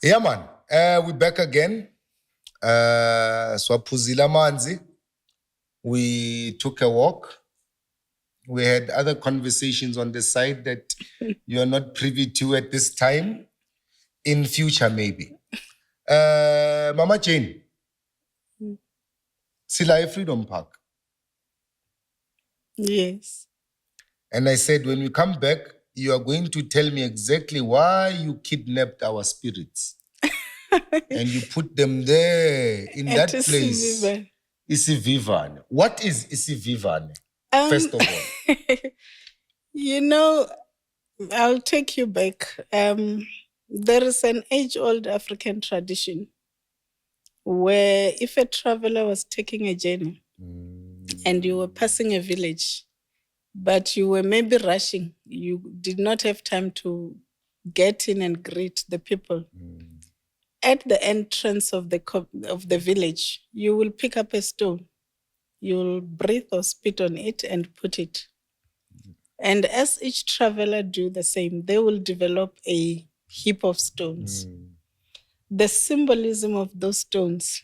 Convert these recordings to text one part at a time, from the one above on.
Yeah, man. We're back again. Swaphuzile amanzi. We took a walk. We had other conversations on the side that you're not privy to at this time. In future, maybe. Mama Jane. Sila Freedom Park. Yes. And I said, when we come back, you are going to tell me exactly why you kidnapped our spirits. And you put them there in that place. Isivivane. What is Isivivane? First of all. You know, I'll take you back. There is an age-old African tradition where if a traveler was taking a journey and you were passing a village, but you were maybe rushing, you did not have time to get in and greet the people. At the entrance of the village, you will pick up a stone. You'll breathe or spit on it and put it. And as each traveler do the same, they will develop a heap of stones. The symbolism of those stones,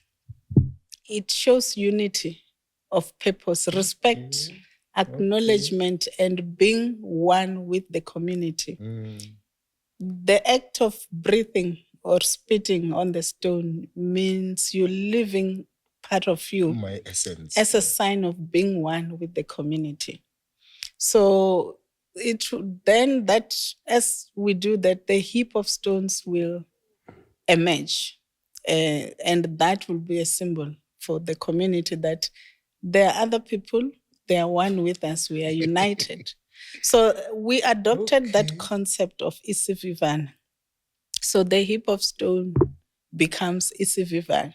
it shows unity of purpose, respect, acknowledgement, and being one with the community. The act of breathing or spitting on the stone means you're living part of you, my essence, as a sign of being one with the community. So then that, as we do that, the heap of stones will emerge, and that will be a symbol for the community that there are other people, they are one with us, we are united. So we adopted that concept of Isivivane. So the heap of stone becomes Isivivane.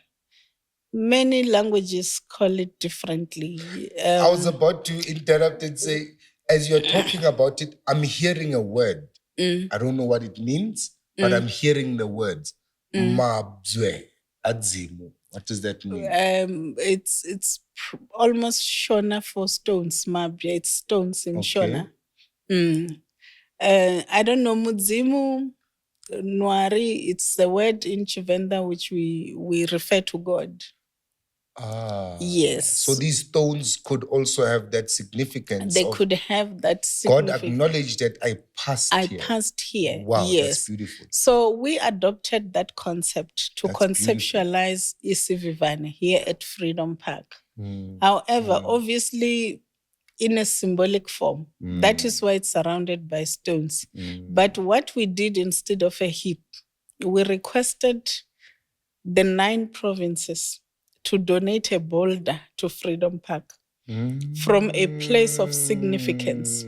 Many languages call it differently. I was about to interrupt and say, as you're talking about it, I'm hearing a word. I don't know what it means, but I'm hearing the words. Mabzwe, adzimu. What does that mean? It's almost Shona for stones. Mabzwe, it's stones in Shona. I don't know, Mudzimu, Nwari, it's the word in Chivenda which we refer to God. Yes. So these stones could also have that significance. They could have that significance. God acknowledged that I passed here. Wow, yes. That's beautiful. So we adopted that concept to conceptualize Isivivane here at Freedom Park. However, obviously, in a symbolic form. That is why it's surrounded by stones. But what we did instead of a heap, we requested the 9 provinces to donate a boulder to Freedom Park from a place of significance.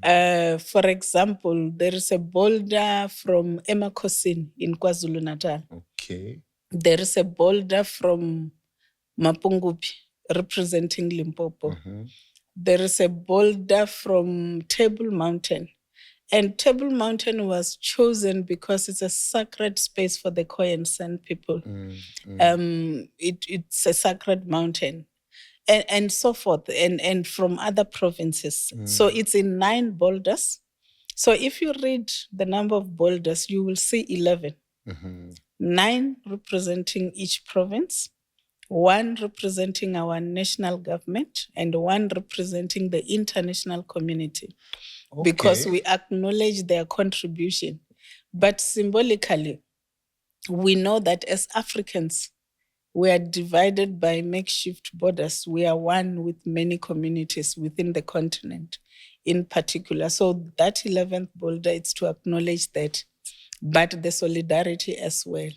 For example, there is a boulder from Emakosini in KwaZulu-Natal. Okay. There is a boulder from Mapungupi representing Limpopo. There is a boulder from Table Mountain. And Table Mountain was chosen because it's a sacred space for the Khoi and San people. It's a sacred mountain. And so forth, and from other provinces. So it's in 9 boulders. So if you read the number of boulders, you will see 11. 9 representing each province, 1 representing our national government, and 1 representing the international community. Because we acknowledge their contribution. But symbolically, we know that as Africans, we are divided by makeshift borders. We are one with many communities within the continent in particular. So that 11th boulder, it's to acknowledge that, but the solidarity as well.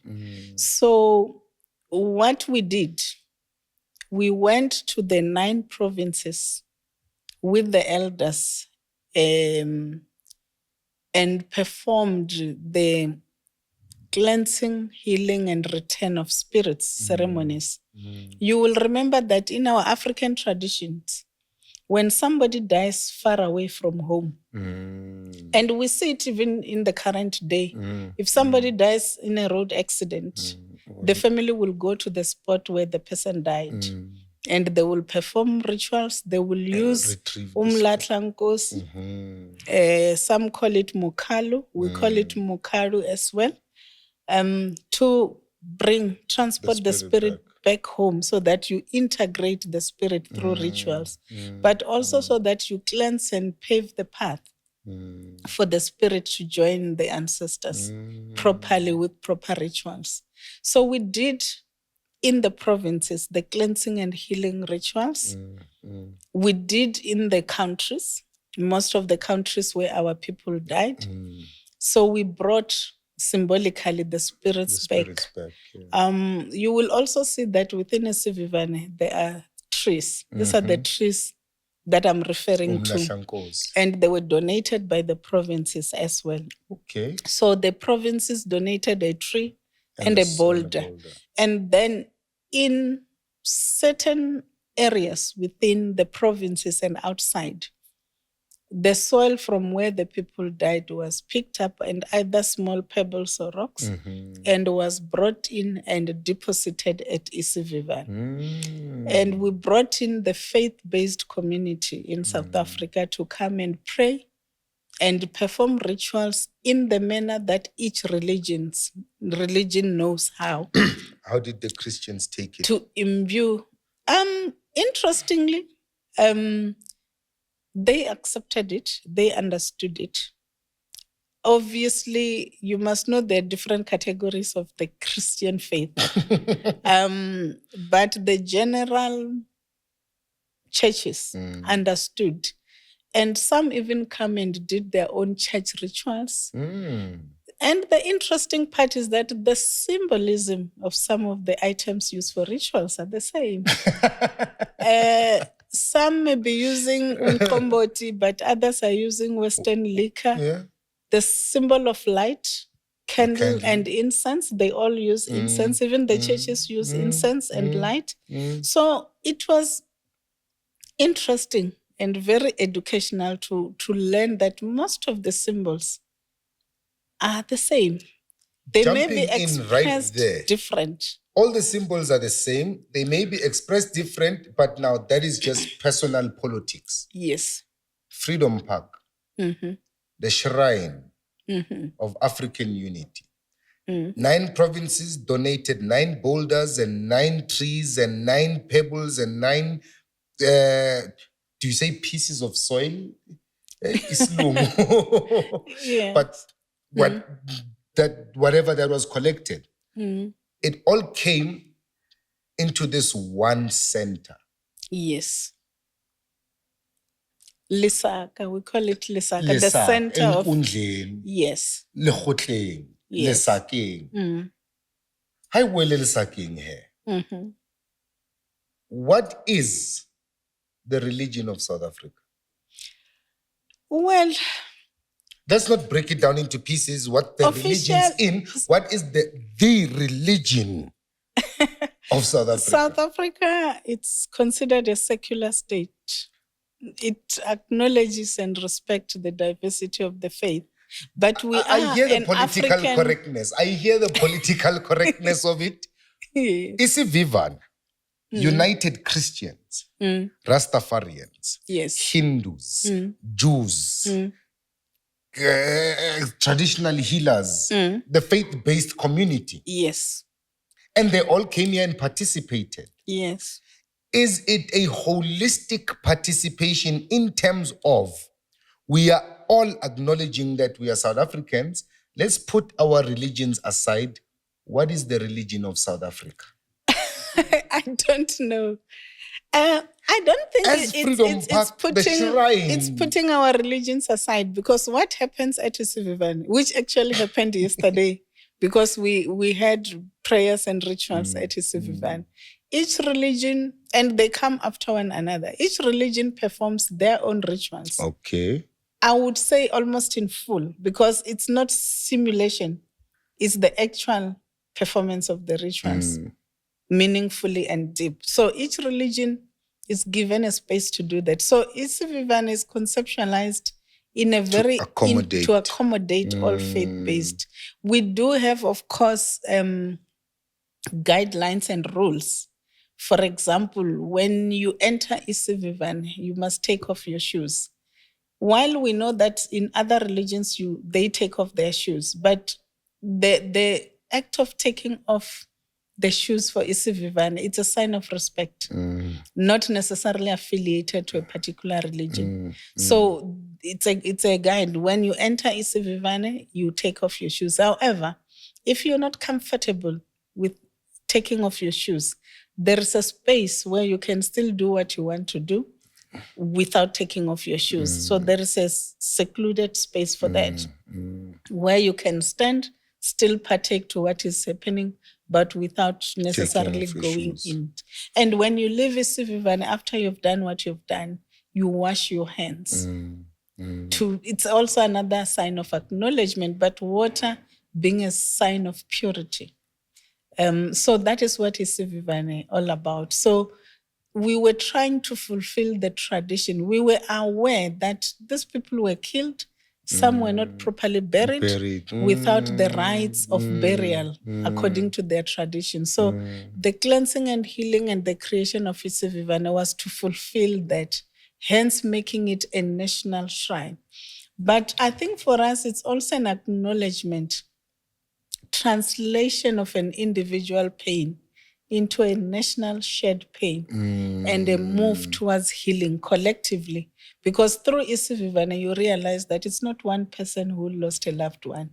So what we did, we went to the 9 provinces with the elders and performed the cleansing, healing, and return of spirits ceremonies. You will remember that in our African traditions, when somebody dies far away from home, and we see it even in the current day, if somebody dies in a road accident, the family will go to the spot where the person died. And they will perform rituals. They will use umlatlankos. Some call it mukalu. We call it mukalu as well. to transport the spirit back home, so that you integrate the spirit through rituals, but also so that you cleanse and pave the path for the spirit to join the ancestors properly with proper rituals. So we did in the provinces the cleansing and healing rituals. We did in the countries, most of the countries where our people died. So we brought symbolically the spirits back. Yeah. You will also see that within Isivivane there are trees. These are the trees that I'm referring to. And they were donated by the provinces as well. Okay. So the provinces donated a tree and a boulder. And then in certain areas within the provinces and outside, the soil from where the people died was picked up, and either small pebbles or rocks, and was brought in and deposited at Isivivan. And we brought in the faith-based community in South Africa to come and pray and perform rituals in the manner that each religion knows how. How did the Christians take it? To imbue. Interestingly, they accepted it, they understood it. Obviously, you must know there are different categories of the Christian faith. But the general churches understood. And some even come and did their own church rituals. And the interesting part is that the symbolism of some of the items used for rituals are the same. Some may be using umqombothi, but others are using Western liquor. Yeah. The symbol of light, candle and incense, they all use incense. Even the churches use incense and light. So it was interesting and very educational to learn that most of the symbols are the same. They may be expressed different. All the symbols are the same. They may be expressed different, but now that is just personal politics. Yes. Freedom Park, the shrine of African unity. 9 provinces donated 9 boulders and 9 trees and 9 pebbles and 9, do you say pieces of soil? Yeah. But whatever that was collected, it all came into this one center. Yes. Lisaka, we call it Lisaka, the center of... Yes. Lekgotleng, Lesakeng. Hi, wele Lesakeng here. What is the religion of South Africa? Well, let's not break it down into pieces. What the religion's in. What is the religion of South Africa? South Africa, it's considered a secular state. It acknowledges and respects the diversity of the faith. But I hear the political correctness. I hear the political correctness of it. Isivivan, United Christians, Rastafarians, Hindus, Jews, traditional healers, the faith-based community. Yes. And they all came here and participated. Yes. Is it a holistic participation in terms of we are all acknowledging that we are South Africans? Let's put our religions aside. What is the religion of South Africa? I don't know. I don't think it's putting our religions aside, because what happens at Isivivan, which actually happened yesterday, because we had prayers and rituals at Isivivan. Each religion, and they come after one another, each religion performs their own rituals. Okay. I would say almost in full, because it's not simulation. It's the actual performance of the rituals, meaningfully and deep. So each religion is given a space to do that. So Isivivan is conceptualized in a very... to accommodate all faith-based. We do have, of course, guidelines and rules. For example, when you enter Isivivan, you must take off your shoes. While we know that in other religions, they take off their shoes, but the act of taking off the shoes for Isivivane, it's a sign of respect, not necessarily affiliated to a particular religion. So it's a guide. When you enter Isivivane, you take off your shoes. However, if you're not comfortable with taking off your shoes, there is a space where you can still do what you want to do without taking off your shoes. So there is a secluded space for that, where you can stand, still partake to what is happening, but without necessarily going in. And when you leave Isivivane, after you've done what you've done, you wash your hands. It's also another sign of acknowledgement, but water being a sign of purity. So that is what Isivivane all about. So we were trying to fulfill the tradition. We were aware that these people were killed. Some were not properly buried. Without the rites of burial, according to their tradition. So the cleansing and healing and the creation of Isivivane was to fulfill that, hence making it a national shrine. But I think for us, it's also an acknowledgement, translation of an individual pain into a national shared pain and a move towards healing collectively. Because through Isivivane, you realize that it's not one person who lost a loved one.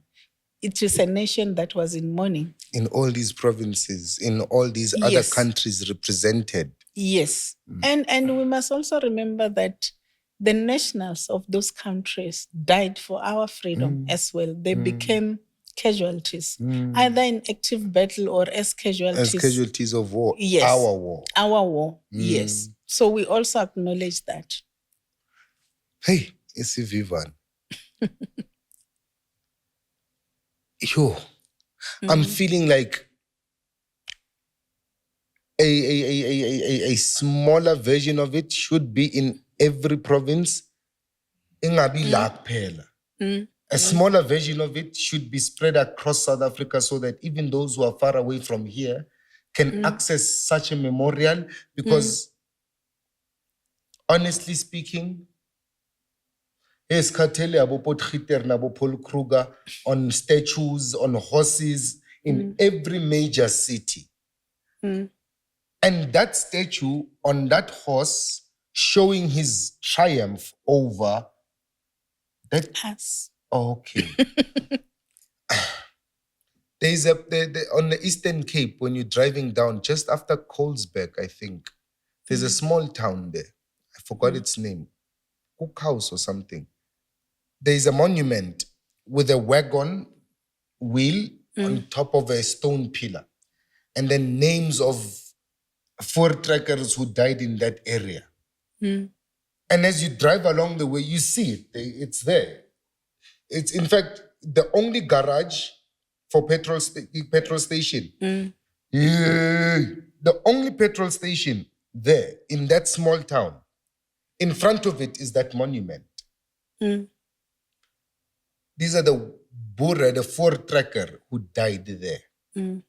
It is a nation that was in mourning. In all these provinces, in all these other countries represented. Yes. And we must also remember that the nationals of those countries died for our freedom as well. They became casualties, either in active battle or as casualties. As casualties of war. Yes. Our war. Our war, yes. So we also acknowledge that. Hey, Isivivane. Yo, I'm feeling like a smaller version of it should be in every province. A smaller version of it should be spread across South Africa so that even those who are far away from here can access such a memorial. Because honestly speaking, yes, Katele, Abo Potgieter, Abo Paul Kruger, on statues, on horses, in every major city. And that statue on that horse showing his triumph over that. Us. Okay. There's on the Eastern Cape, when you're driving down, just after Colesberg, I think, there's a small town there. I forgot its name. Cook House or something. There's a monument with a wagon wheel on top of a stone pillar. And then names of 4 trekkers who died in that area. And as you drive along the way, you see it. It's there. It's, in fact, the only garage for petrol station. The only petrol station there in that small town. In front of it is that monument. These are the Boer, the 4 trekker who died there.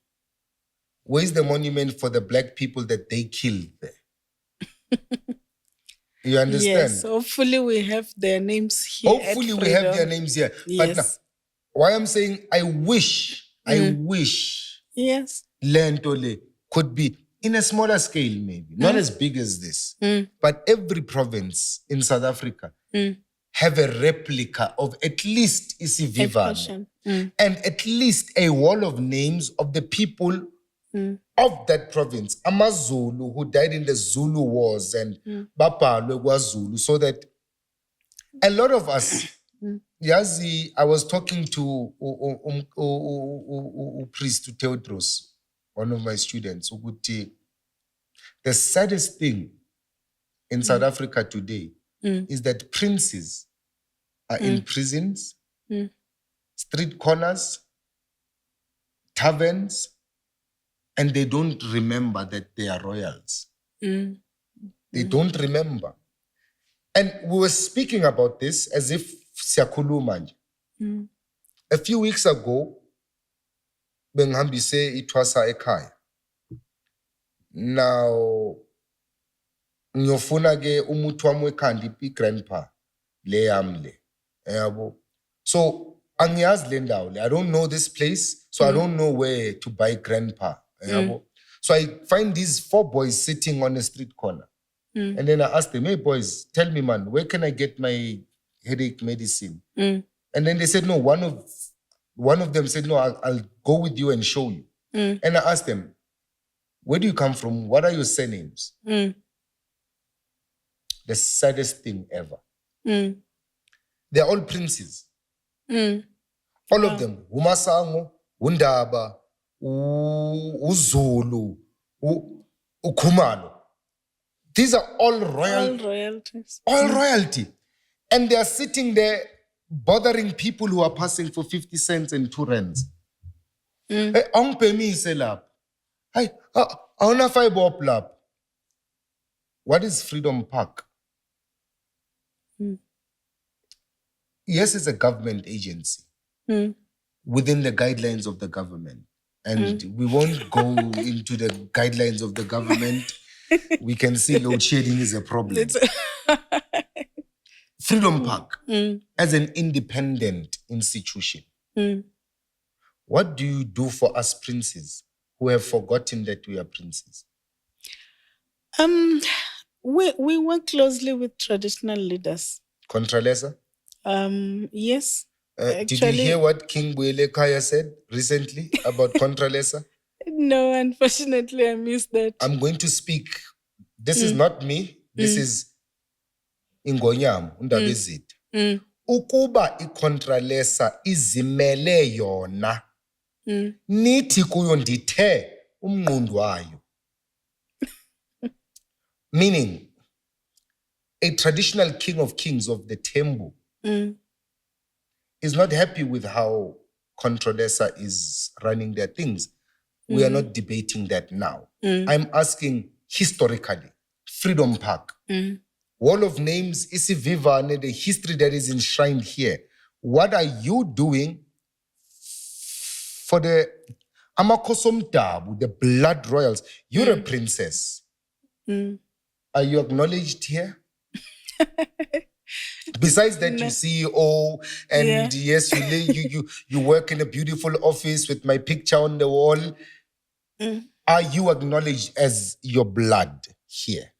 Where's the monument for the black people that they killed there? You understand? Yes, hopefully we have their names here. Hopefully we have their names here. Yes. But now, why I'm saying I wish yes, Lentole could be in a smaller scale, maybe, not as big as this. But every province in South Africa have a replica of at least Isivivane and at least a wall of names of the people of that province, AmaZulu who died in the Zulu wars and Bapalwe KwaZulu, so that a lot of us, Yazi, I was talking to Priest Theodros, one of my students, the saddest thing in South Africa today is that princes are in prisons, street corners, taverns, and they don't remember that they are royals. They don't remember. And we were speaking about this as if siyakhuluma nje. A few weeks ago, bengihambise ithwasa ekhaya. Now, ngiyofuna ke umuthi wami wekhanda igrandpa le yami le. Yabo. So angiyazi le ndawo le. I don't know this place, so I don't know where to buy grandpa. So I find these 4 boys sitting on a street corner. And then I asked them, hey boys, tell me, man, where can I get my headache medicine? And then they said, no, one of them said, no, I'll go with you and show you. And I asked them, where do you come from? What are your surnames? The saddest thing ever. They're all princes. All of them. Umasango, Undaba, Uzulu, Ukumalo. These are all royalties. All royalty. And they are sitting there bothering people who are passing for 50 cents and 2 rands. Hey, angpe mi selap. Hey, auna fiber lap. What is Freedom Park? Yes, it's a government agency within the guidelines of the government. And we won't go into the guidelines of the government. We can see load shedding is a problem. Freedom Park, as an independent institution, what do you do for us princes who have forgotten that we are princes? We work closely with traditional leaders. Contralesa? Yes. Did you hear what King Boele Kaya said recently about Contralesa? No, unfortunately, I missed that. I'm going to speak. This is not me. This is Ingonyam, Undabezit. Ukuba iContralesa izimele yona, nithi kuyo ndithe umnqundu wayo. Meaning, a traditional king of kings of the Tembu is not happy with how Contralesa is running their things. We are not debating that now. I'm asking historically, Freedom Park, Wall of Names, Isivivane, the history that is enshrined here. What are you doing for the Amakosum Dabu, the blood royals? You're a princess. Are you acknowledged here? Besides that, you CEO, and yes, you work in a beautiful office with my picture on the wall. Are you acknowledged as your blood here?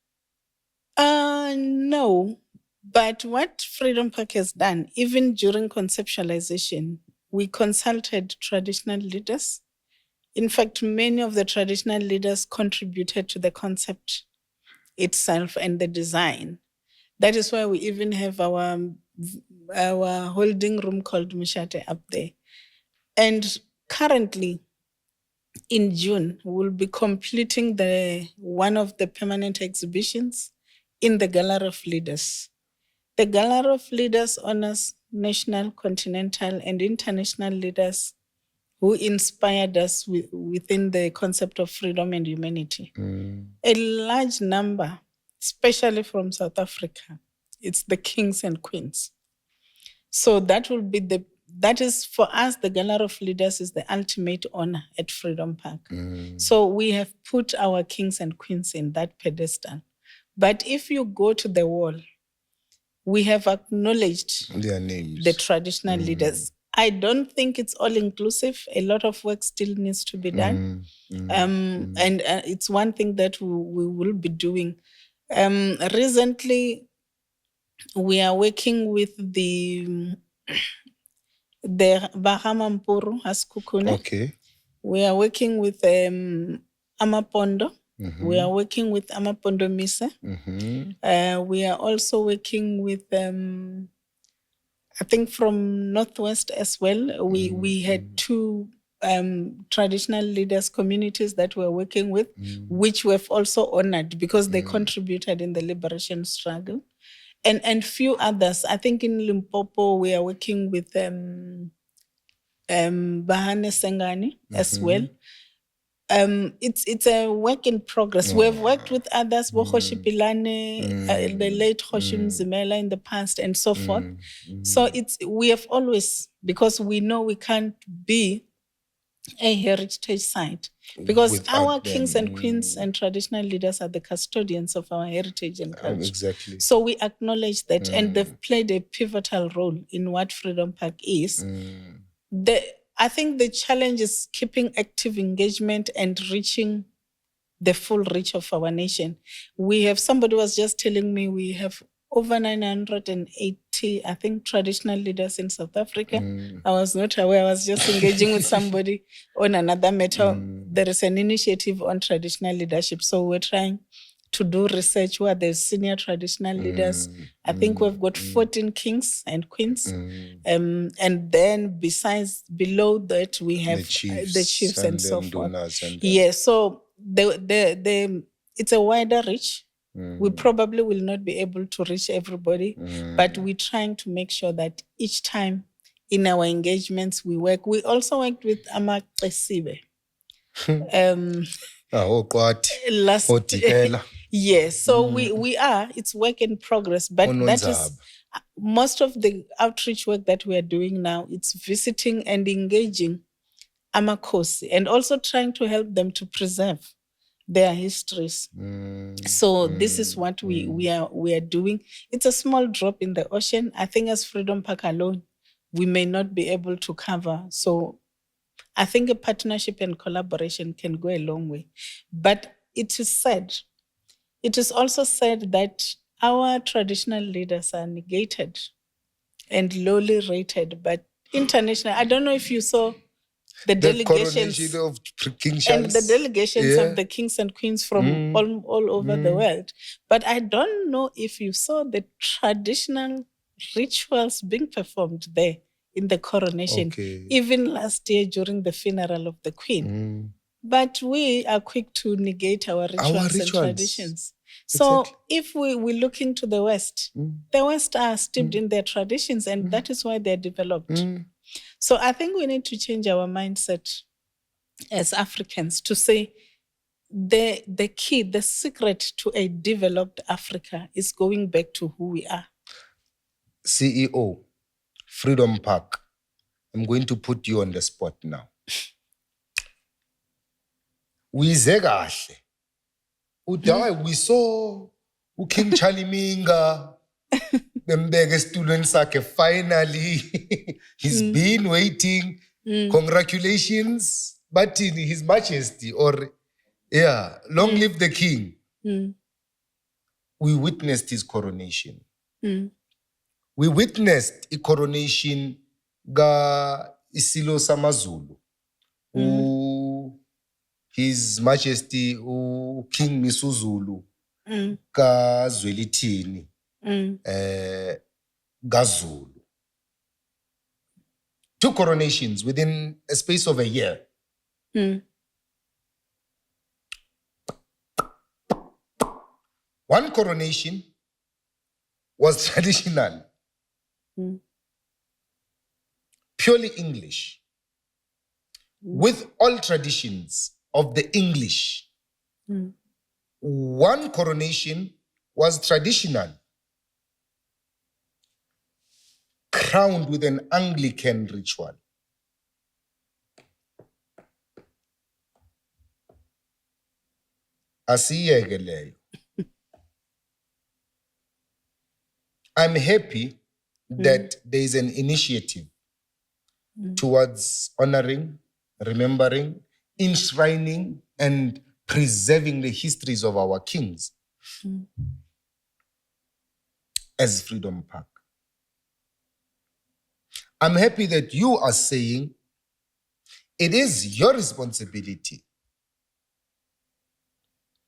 No. But what Freedom Park has done, even during conceptualization, we consulted traditional leaders. In fact, many of the traditional leaders contributed to the concept itself and the design. That is why we even have our holding room called Mishate up there. And currently, in June, we'll be completing one of the permanent exhibitions in the Gallery of Leaders. The Gallery of Leaders honors national, continental, and international leaders who inspired us within the concept of freedom and humanity. A large number, especially from South Africa, it's the kings and queens. So that is for us, the Gallery of Leaders is the ultimate honor at Freedom Park. So we have put our kings and queens in that pedestal. But if you go to the wall, we have acknowledged their names, the traditional leaders. I don't think it's all inclusive. A lot of work still needs to be done. And it's one thing that we will be doing. Recently, we are working with the Bahamampuru Haskukune. Okay. We are working with Amapondo. We are working with Amapondo Mise. We are also working with, I think from Northwest as well. We had 2 traditional leaders, communities that we're working with, which we have also honored because they contributed in the liberation struggle. And few others. I think in Limpopo, we are working with Bahane Sengani as well. It's a work in progress. We have worked with others, Bohoshi Pilane, the late Hoshim Zimela in the past, and so forth. So we have always, because we know we can't be a heritage site, because Without our them, kings and queens and traditional leaders are the custodians of our heritage and culture. Exactly. So we acknowledge that, and they've played a pivotal role in what Freedom Park is. I think the challenge is keeping active engagement and reaching the full reach of our nation. We have, somebody was just telling me, we have over 980, I think, traditional leaders in South Africa. I was not aware. I was just engaging with somebody on another matter. There is an initiative on traditional leadership. So we're trying to do research where there's senior traditional leaders. I think we've got 14 kings and queens. And then besides, below that, we have the chiefs and so forth. So it's a wider reach. We probably will not be able to reach everybody, but we're trying to make sure that each time in our engagements we work. We also worked with Amaqesibe. Yes, so we are, it's work in progress, but that is most of the outreach work that we are doing now. It's visiting and engaging Amakosi and also trying to help them to preserve their histories. So this is what we are doing. It's a small drop in the ocean. I think as Freedom Park alone, we may not be able to cover. So I think a partnership and collaboration can go a long way. But it is also said that our traditional leaders are negated and lowly rated, but international. I don't know if you saw the delegations of and the delegations of the kings and queens from all over the world. But I don't know if you saw the traditional rituals being performed there in the coronation, even last year during the funeral of the queen. But we are quick to negate our rituals and traditions. So if we look into the West are steeped in their traditions, and that is why they're developed. So I think we need to change our mindset as Africans to say the key, the secret to a developed Africa is going back to who we are. CEO, Freedom Park, I'm going to put you on the spot now. We saw King Charlie Minga, Bembege student sake, finally. He's been waiting. Congratulations. But in His Majesty, or long live the King. We witnessed his coronation. We witnessed a coronation ga Isilo Samazulu. His Majesty King Misuzulu ka Zwelithini Gazulu. 2 coronations within a space of a year. One coronation was traditional, purely English, with all traditions of the English. One coronation was traditional, crowned with an Anglican ritual. Asiyeke leyo. I'm happy that there is an initiative towards honoring, remembering, enshrining, and preserving the histories of our kings as Freedom Park. I'm happy that you are saying it is your responsibility,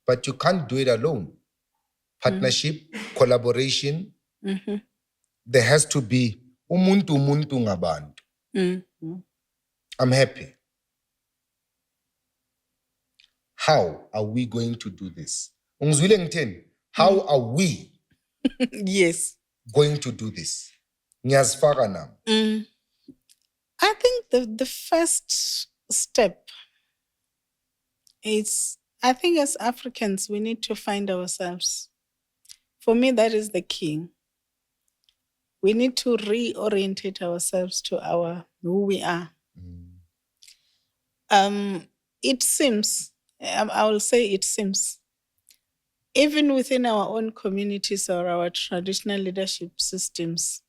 but you can't do it alone. Partnership, collaboration, there has to be umuntu ngabantu. I'm happy. How are we going to do this? How are we going to do this? I think the first step is, I think as Africans, we need to find ourselves. For me, that is the key. We need to reorientate ourselves to who we are. It seems, I will say it seems, even within our own communities or our traditional leadership systems,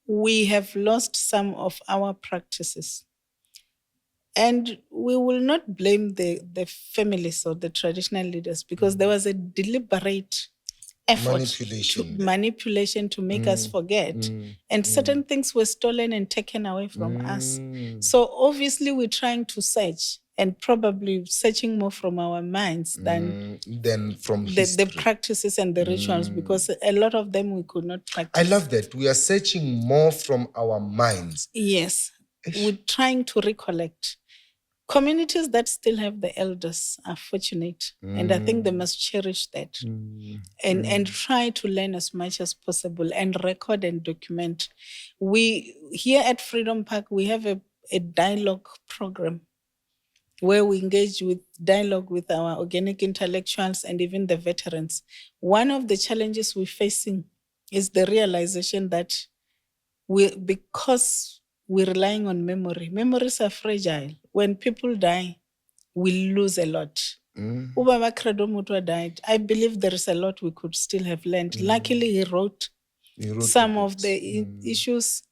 we have lost some of our practices. And we will not blame the families or the traditional leaders, because there was a deliberate effort, manipulation to make us forget. And certain things were stolen and taken away from us. So obviously we're trying to search, and probably searching more from our minds than from the practices and the rituals, because a lot of them we could not practice. I love that. We are searching more from our minds. Yes. We're trying to recollect. Communities that still have the elders are fortunate, and I think they must cherish that and try to learn as much as possible and record and document. We here at Freedom Park, we have a dialogue program where we engage with dialogue with our organic intellectuals and even the veterans. One of the challenges we're facing is the realization that because we're relying on memory. Memories are fragile. When people die, we lose a lot. Ubaba Credo Mutwa died. I believe there is a lot we could still have learned. Luckily, he wrote some of the issues.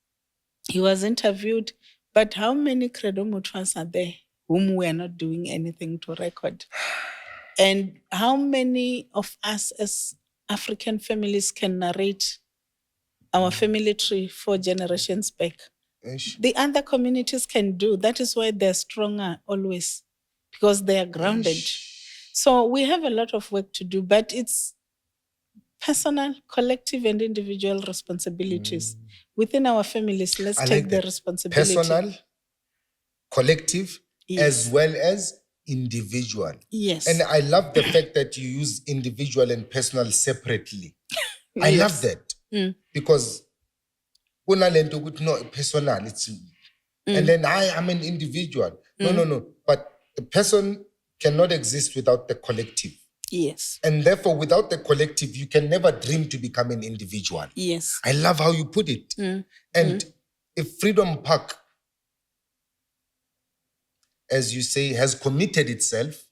He was interviewed. But how many Credo Mutwas are there whom we are not doing anything to record? And how many of us as African families can narrate our family tree 4 generations back? The other communities can do. That is why they're stronger always, because they are grounded. So we have a lot of work to do, but it's personal, collective, and individual responsibilities. Within our families, let's take the responsibility. Personal, collective, as well as individual. Yes. And I love the fact that you use individual and personal separately. I love that. Because no, personal, it's and then I am an individual. No. But the person cannot exist without the collective. Yes. And therefore, without the collective, you can never dream to become an individual. Yes. I love how you put it. And if Freedom Park, as you say, has committed itself,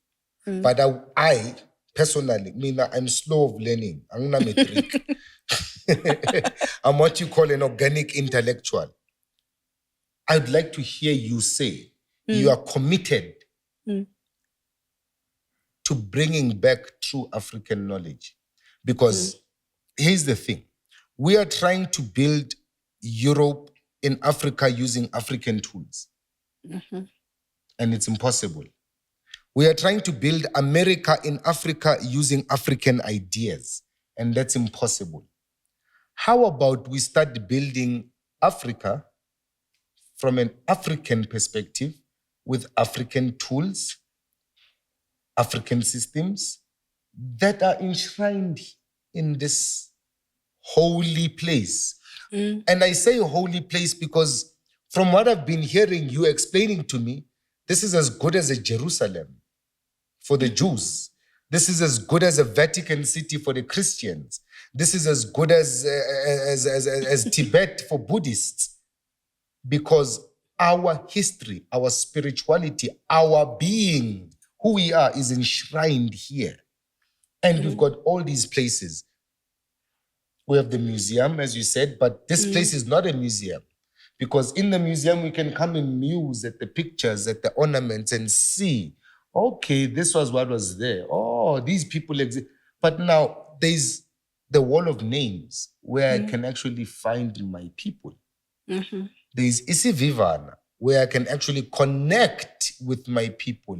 but I personally, I'm slow of learning. I'm not metric. I'm what you call an organic intellectual. I'd like to hear you say you are committed to bringing back true African knowledge. Because here's the thing. We are trying to build Europe in Africa using African tools. And it's impossible. We are trying to build America in Africa using African ideas. And that's impossible. How about we start building Africa from an African perspective with African tools, African systems that are enshrined in this holy place. And I say holy place because from what I've been hearing you explaining to me, this is as good as a Jerusalem for the Jews. This is as good as a Vatican City for the Christians. This is as good as Tibet for Buddhists. Because our history, our spirituality, our being, who we are, is enshrined here. And we've got all these places. We have the museum, as you said, but this place is not a museum. Because in the museum, we can come and muse at the pictures, at the ornaments, and see, okay, this was what was there. Oh, these people exist. But now there's the wall of names where I can actually find my people. There's Isivivana, where I can actually connect with my people.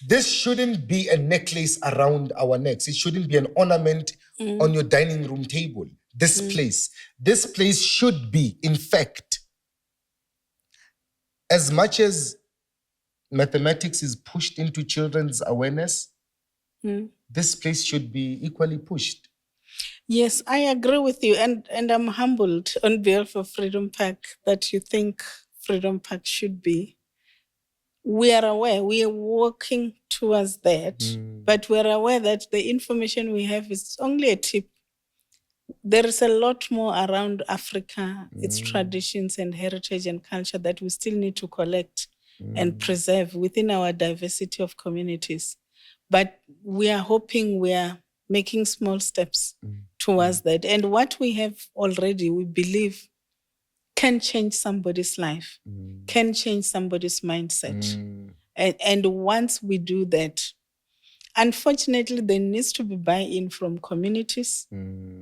This shouldn't be a necklace around our necks. It shouldn't be an ornament on your dining room table. This place should be, in fact, as much as mathematics is pushed into children's awareness, this place should be equally pushed. Yes, I agree with you. And I'm humbled on behalf of Freedom Park that you think Freedom Park should be. we are aware, we are working towards that, but we're aware that the information we have is only a tip. There is a lot more around Africa, its traditions and heritage and culture that we still need to collect and preserve within our diversity of communities. But we are hoping we are making small steps towards that. And what we have already, we believe, can change somebody's life, can change somebody's mindset. And once we do that, unfortunately, there needs to be buy-in from communities,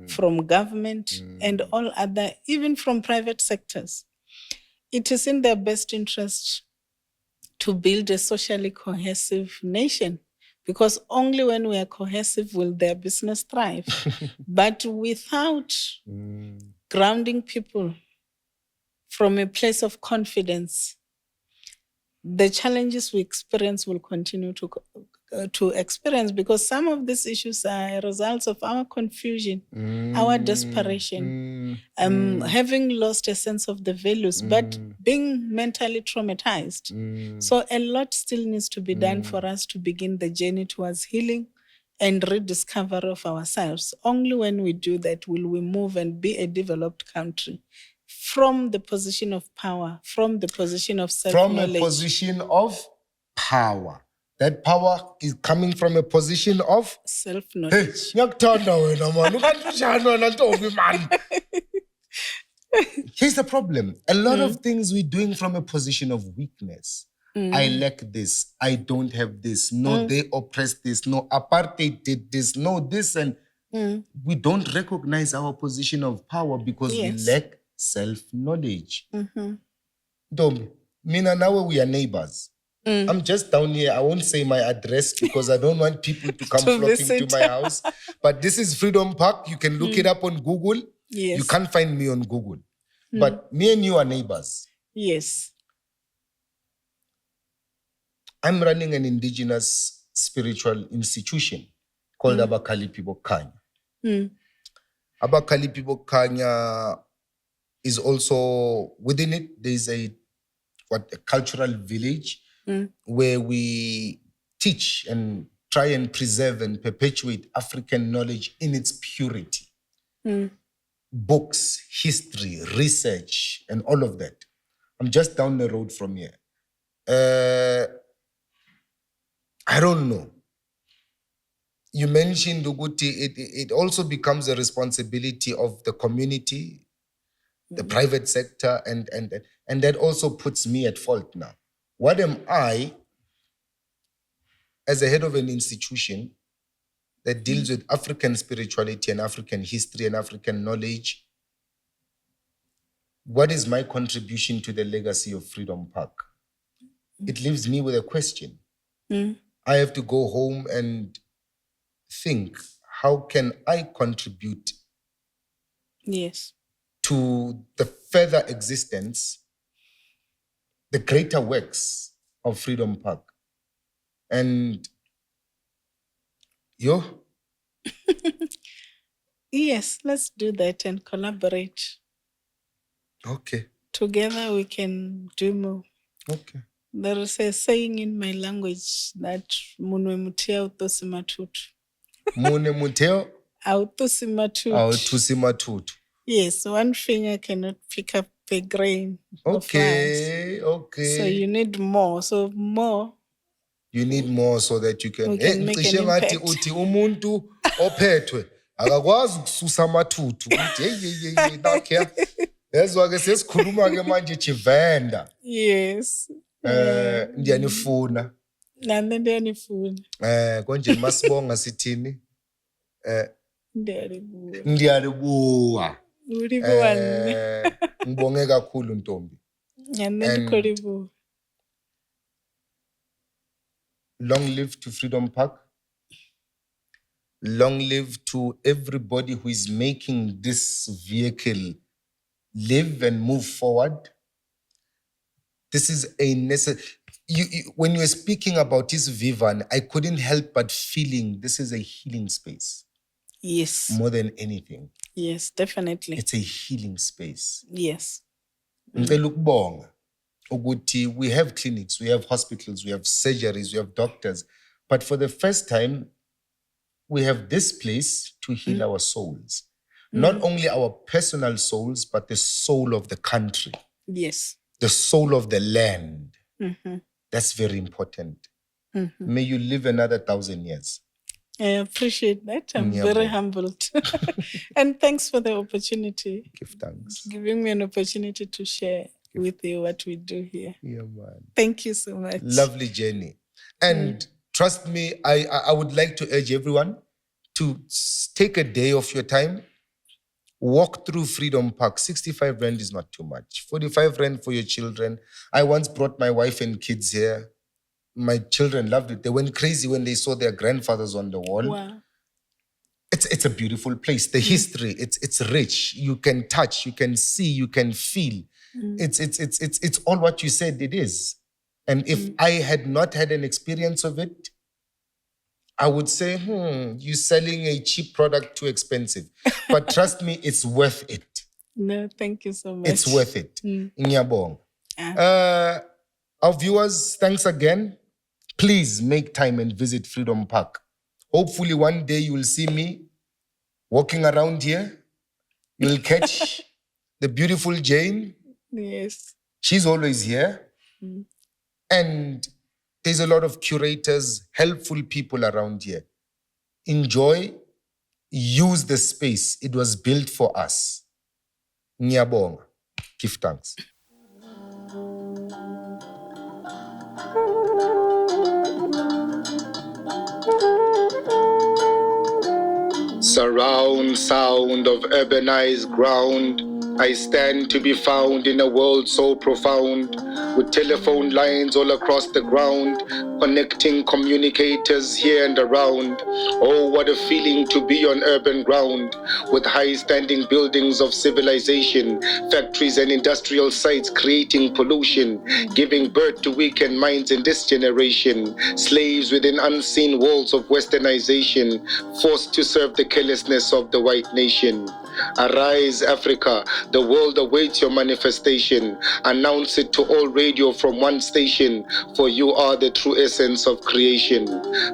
from government, and all other, even from private sectors. It is in their best interest to build a socially cohesive nation, because only when we are cohesive will their business thrive. But without grounding people from a place of confidence, the challenges we experience will continue to experience, because some of these issues are results of our confusion, our desperation, having lost a sense of the values, but being mentally traumatized. So a lot still needs to be done for us to begin the journey towards healing and rediscovery of ourselves. Only when we do that will we move and be a developed country from the position of power, from the position of self-knowledge. From a position of power. That power is coming from a position of self-knowledge. Here's the problem. A lot of things we're doing from a position of weakness. I lack this. I don't have this. No, they oppressed this. No, apartheid did this. No, this. And we don't recognize our position of power because we lack self-knowledge. Dom, Mina, now we are neighbors. I'm just down here. I won't say my address because I don't want people to come flocking to my house. But this is Freedom Park. You can look it up on Google. Yes. You can't find me on Google. But me and you are neighbors. Yes. I'm running an indigenous spiritual institution called Abakalipi Bokhanya. Abakalipi Bokhanya is also, within it, there's a cultural village where we teach and try and preserve and perpetuate African knowledge in its purity. Books, history, research, and all of that. I'm just down the road from here. I don't know. You mentioned, Uguti, it also becomes a responsibility of the community, the private sector, and that also puts me at fault now. What am I, as a head of an institution that deals with African spirituality and African history and African knowledge, what is my contribution to the legacy of Freedom Park? It leaves me with a question. I have to go home and think, how can I contribute to the further existence, the greater works of Freedom Park? And yo? Yes, let's do that and collaborate. Okay. Together we can do more. Okay. There is a saying in my language that munwe mutia utosi matutu. Mune muteo? Autosi matutu. Autosi matutu. Yes, one finger cannot pick up a grain of rice. Okay. So you need more. So more. You need more so that you can. We can make an impact. Uti umuntu ophethwe akakwazi ukususa amathutu. Nakhe yazwa ke sesikhuluma ke manje chivenda. Yes. Ndiyanifuna. Nami ndiyanifuna. Konje masibonga sithini? Ndiyalibuka. Ngibonge kakhulu Ntombi. Ndiyalibuka. Long live to Freedom Park. Long live to everybody who is making this vehicle live and move forward. This is a necessary. When you were speaking about this Vivan, I couldn't help but feeling this is a healing space. Yes. More than anything. Yes, definitely. It's a healing space. Yes. Ngicela ukubonga Uguti, we have clinics, we have hospitals, we have surgeries, we have doctors. But for the first time, we have this place to heal our souls. Not only our personal souls, but the soul of the country. Yes. The soul of the land. That's very important. May you live another 1,000 years. I appreciate that. I'm very humbled. And thanks for the opportunity. Give thanks. Giving me an opportunity to share with you what we do here. Yeah, man. Thank you so much. Lovely journey. And trust me, I would like to urge everyone to take a day of your time, walk through Freedom Park. 65 Rand is not too much. 45 Rand for your children. I once brought my wife and kids here. My children loved it. They went crazy when they saw their grandfathers on the wall. Wow. It's a beautiful place. The history, it's rich. You can touch, you can see, you can feel. It's all what you said it is. And if I had not had an experience of it, I would say, you're selling a cheap product, too expensive. But trust me, it's worth it. No, thank you so much. It's worth it. Nyabong. Our viewers, thanks again. Please make time and visit Freedom Park. Hopefully one day you will see me walking around here. You'll catch the beautiful Jane. Yes. She's always here. And there's a lot of curators, helpful people around here. Enjoy, use the space. It was built for us. Nyabong. Give thanks. Surround sound of urbanized ground. I stand to be found in a world so profound, with telephone lines all across the ground, connecting communicators here and around. Oh, what a feeling to be on urban ground, with high-standing buildings of civilization, factories and industrial sites creating pollution, giving birth to weakened minds in this generation, slaves within unseen walls of westernization, forced to serve the carelessness of the white nation. Arise, Africa, the world awaits your manifestation. Announce it to all radio from one station, for you are the true essence of creation.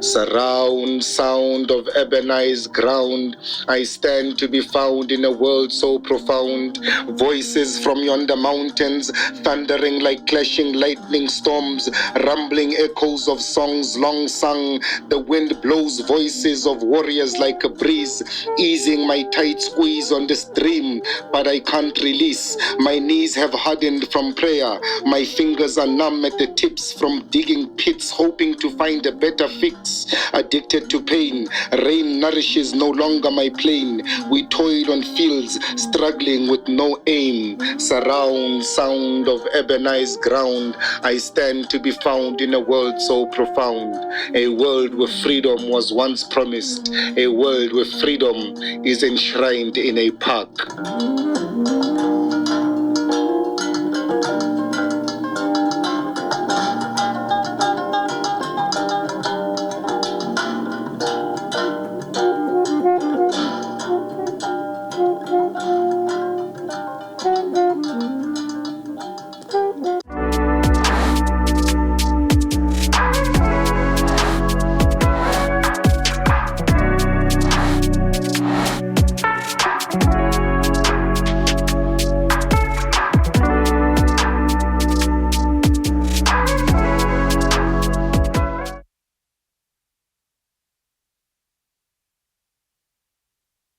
Surround sound of urbanized ground. I stand to be found in a world so profound. Voices from yonder mountains, thundering like clashing lightning storms, rumbling echoes of songs long sung. The wind blows voices of warriors like a breeze, easing my tight squeeze on this dream, but I can't release. My knees have hardened from prayer. My fingers are numb at the tips from digging pits, hoping to find a better fix. Addicted to pain, rain nourishes no longer my plane. We toil on fields, struggling with no aim. Surround sound of urbanized ground. I stand to be found in a world so profound. A world where freedom was once promised. A world where freedom is enshrined in a park.